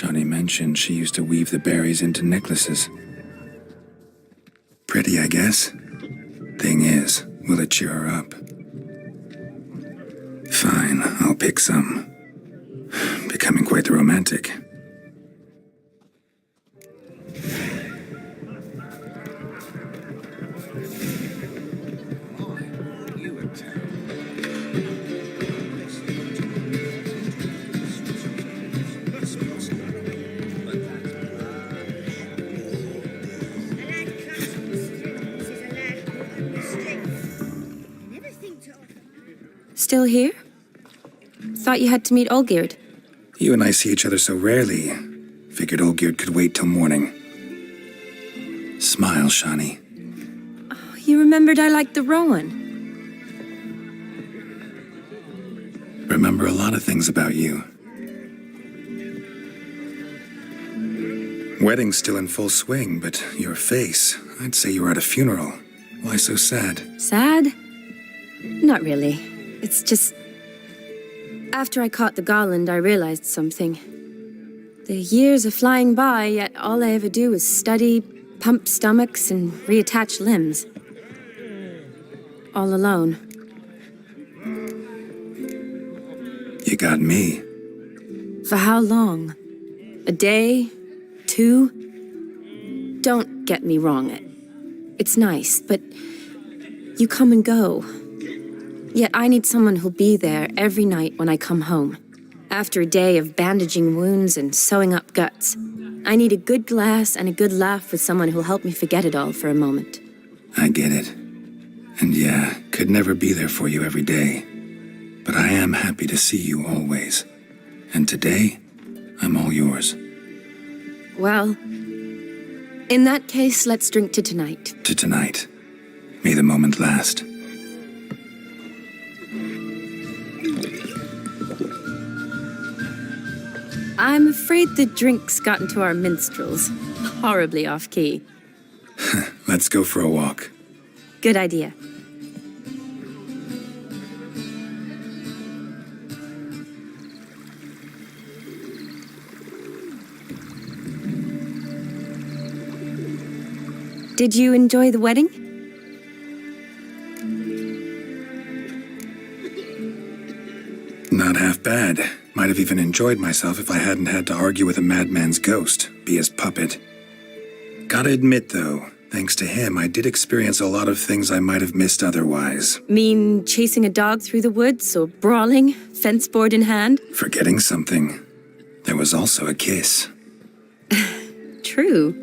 Shani mentioned she used to weave the berries into necklaces. Pretty, I guess. Thing is, will it cheer her up? Fine, I'll pick some. Becoming quite the romantic. Still here? Thought you had to meet Olgierd. You and I see each other so rarely. Figured Olgierd could wait till morning. Smile, Shani. Oh, you remembered I liked the Rowan. Remember a lot of things about you. Wedding's still in full swing, but your face, I'd say you were at a funeral. Why so sad? Sad? Not really. It's just... After I caught the Garland, I realized something. The years are flying by, yet all I ever do is study, pump stomachs, and reattach limbs. All alone. You got me. For how long? A day? 2? Don't get me wrong. It's nice, but you come and go. Yet I need someone who'll be there every night when I come home. After a day of bandaging wounds and sewing up guts, I need a good glass and a good laugh with someone who'll help me forget it all for a moment. I get it. And yeah, could never be there for you every day. But I am happy to see you always. And today, I'm all yours. Well, in that case, let's drink to tonight. To tonight. May the moment last. I'm afraid the drinks got into our minstrels. Horribly off-key. Let's go for a walk. Good idea. Did you enjoy the wedding? Not half bad. Might have even enjoyed myself if I hadn't had to argue with a madman's ghost, be his puppet. Gotta admit, though, thanks to him, I did experience a lot of things I might have missed otherwise. Mean chasing a dog through the woods, or brawling, fence board in hand? Forgetting something. There was also a kiss. True.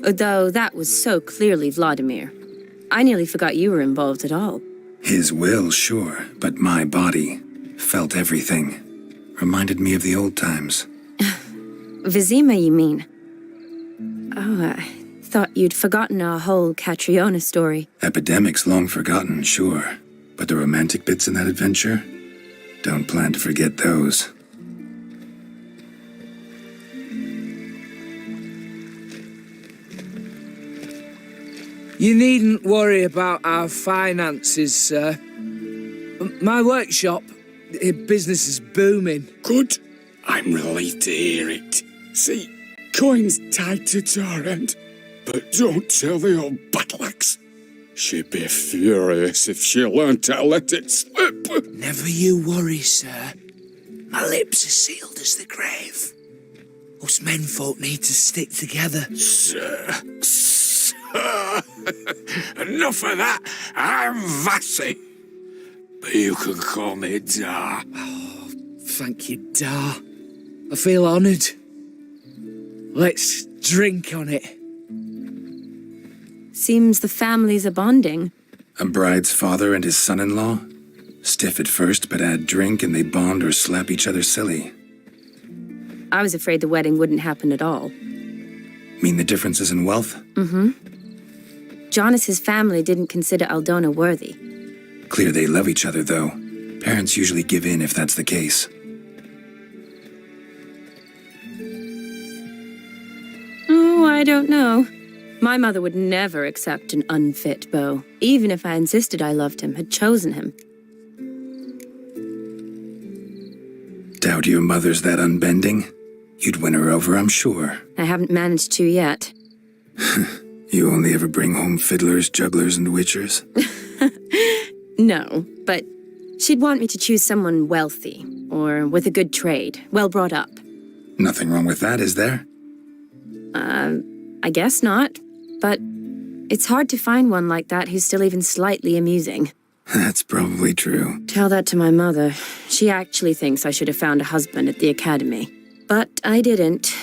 Though that was so clearly Vladimir. I nearly forgot you were involved at all. His will, sure, but my body felt everything. Reminded me of the old times. Vizima, you mean? Oh, I thought you'd forgotten our whole Catriona story. Epidemics long forgotten, sure. But the romantic bits in that adventure? Don't plan to forget those. You needn't worry about our finances, sir. My workshop, business is booming. Good. I'm relieved to hear it. See, coin's tied to Torrent, but don't tell the old battle-axe. She'd be furious if she learned to let it slip. Never you worry, sir. My lips are sealed as the grave. Us menfolk need to stick together. Sir. Enough of that. I'm Vassy. But you can call me Dar. Oh, thank you, Dar. I feel honoured. Let's drink on it. Seems the families are bonding. A bride's father and his son-in-law? Stiff at first, but add drink and they bond or slap each other silly. I was afraid the wedding wouldn't happen at all. Mean the differences in wealth? Mm-hmm. Jonas's family didn't consider Aldona worthy. Clear they love each other, though. Parents usually give in if that's the case. Oh, I don't know. My mother would never accept an unfit beau, even if I insisted I loved him, had chosen him. Doubt your mother's that unbending? You'd win her over, I'm sure. I haven't managed to yet. You only ever bring home fiddlers, jugglers, and witchers? No, but she'd want me to choose someone wealthy, or with a good trade, well brought up. Nothing wrong with that, is there? I guess not, but it's hard to find one like that who's still even slightly amusing. That's probably true. Tell that to my mother. She actually thinks I should have found a husband at the academy. But I didn't.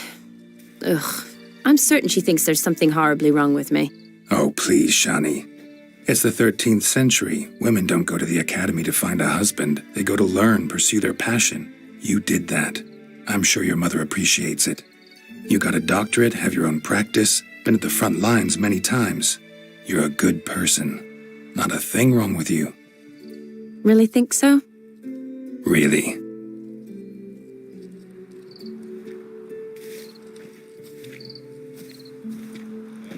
Ugh. I'm certain she thinks there's something horribly wrong with me. Oh, please, Shani. It's the 13th century. Women don't go to the academy to find a husband. They go to learn, pursue their passion. You did that. I'm sure your mother appreciates it. You got a doctorate, have your own practice, been at the front lines many times. You're a good person. Not a thing wrong with you. Really think so? Really.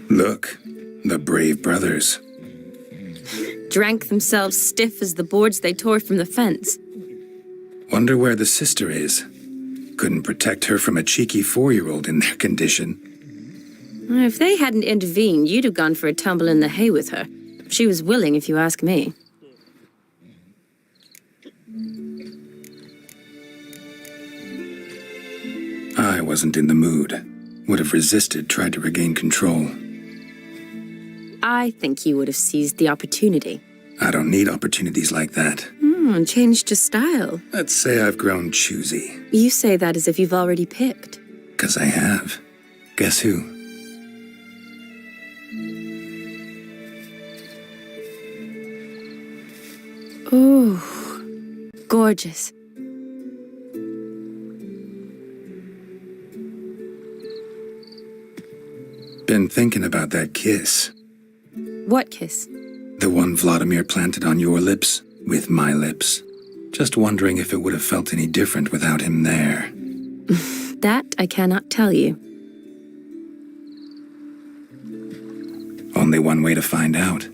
Look, the brave brothers. Drank themselves stiff as the boards they tore from the fence. Wonder where the sister is. Couldn't protect her from a cheeky 4-year-old in their condition. If they hadn't intervened, you'd have gone for a tumble in the hay with her. She was willing, if you ask me. I wasn't in the mood. Would have resisted, tried to regain control. I think you would have seized the opportunity. I don't need opportunities like that. Changed your style. Let's say I've grown choosy. You say that as if you've already picked. 'Cause I have. Guess who? Ooh, gorgeous. Been thinking about that kiss. What kiss? The one Vladimir planted on your lips, with my lips. Just wondering if it would have felt any different without him there. That I cannot tell you. Only one way to find out.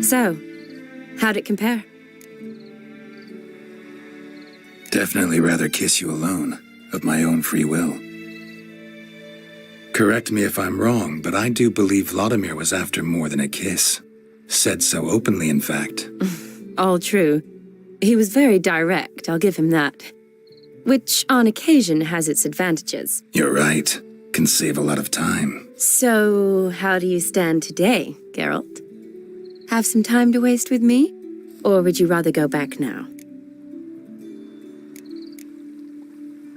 So, how'd it compare? Definitely rather kiss you alone, of my own free will. Correct me if I'm wrong, but I do believe Vladimir was after more than a kiss. Said so openly, in fact. All true. He was very direct, I'll give him that. Which, on occasion, has its advantages. You're right. Can save a lot of time. So, how do you stand today, Geralt? Have some time to waste with me? Or would you rather go back now?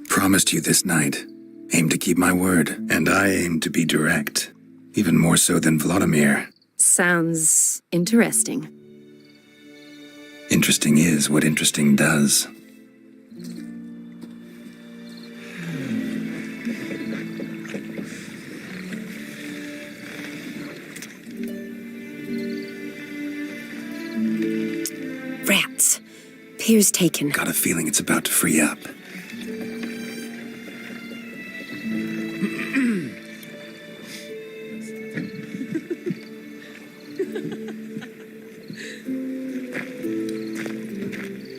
Promised you this night. Aim to keep my word, and I aim to be direct. Even more so than Vladimir. Sounds interesting. Interesting is what interesting does. Rats. Pier's taken. Got a feeling it's about to free up.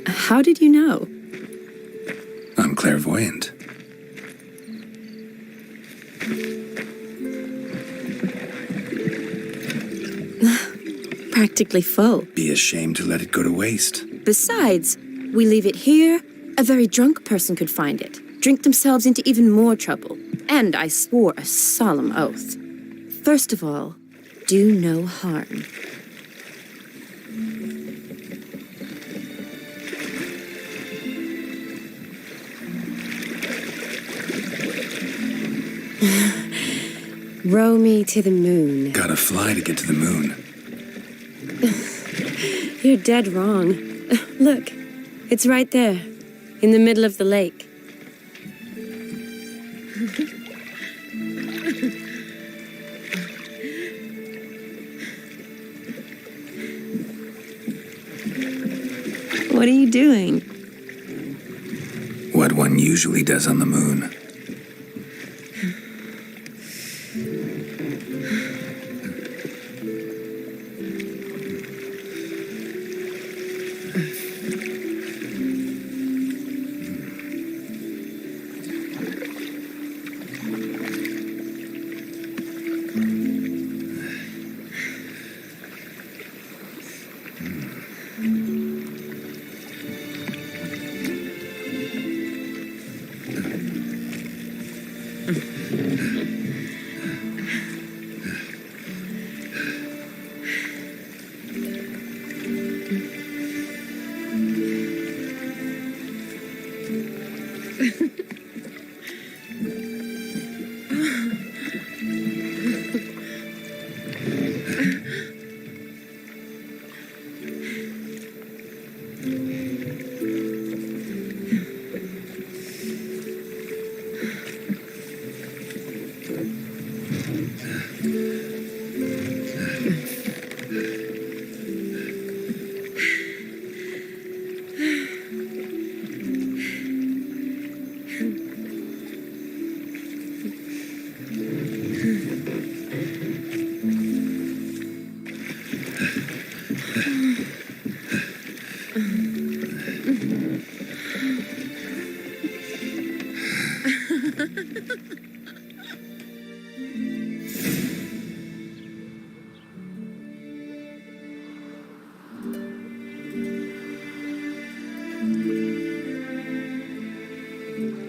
How did you know? I'm clairvoyant. Practically full. Be ashamed to let it go to waste. Besides, we leave it here, a very drunk person could find it, drink themselves into even more trouble. And I swore a solemn oath. First of all, do no harm. Row me to the moon. Gotta fly to get to the moon. You're dead wrong. Look, it's right there, in the middle of the lake. What are you doing? What one usually does on the moon.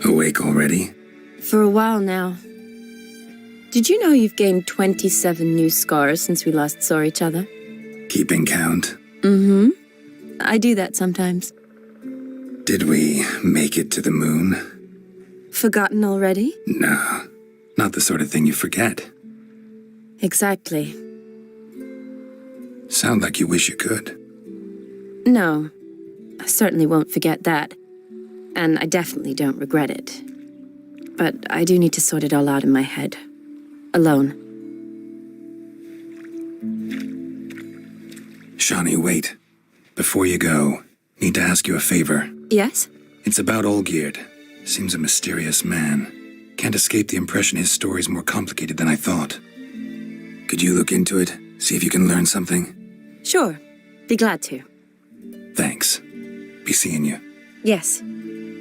Awake already? For a while now. Did you know you've gained 27 new scars since we last saw each other? Keeping count? Mm-hmm. I do that sometimes. Did we make it to the moon? Forgotten already? No, not the sort of thing you forget. Exactly. Sound like you wish you could. No, I certainly won't forget that. And I definitely don't regret it. But I do need to sort it all out in my head. Alone. Shani, wait. Before you go, need to ask you a favor. Yes? It's about Olgierd. Seems a mysterious man. Can't escape the impression his story's more complicated than I thought. Could you look into it? See if you can learn something? Sure. Be glad to. Thanks. Be seeing you. Yes.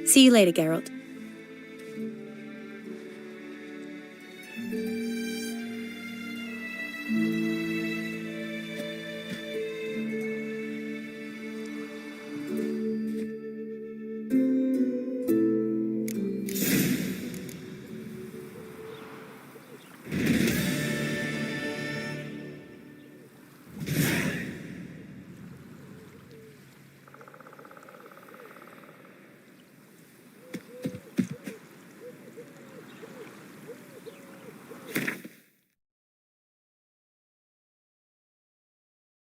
See you later, Geralt.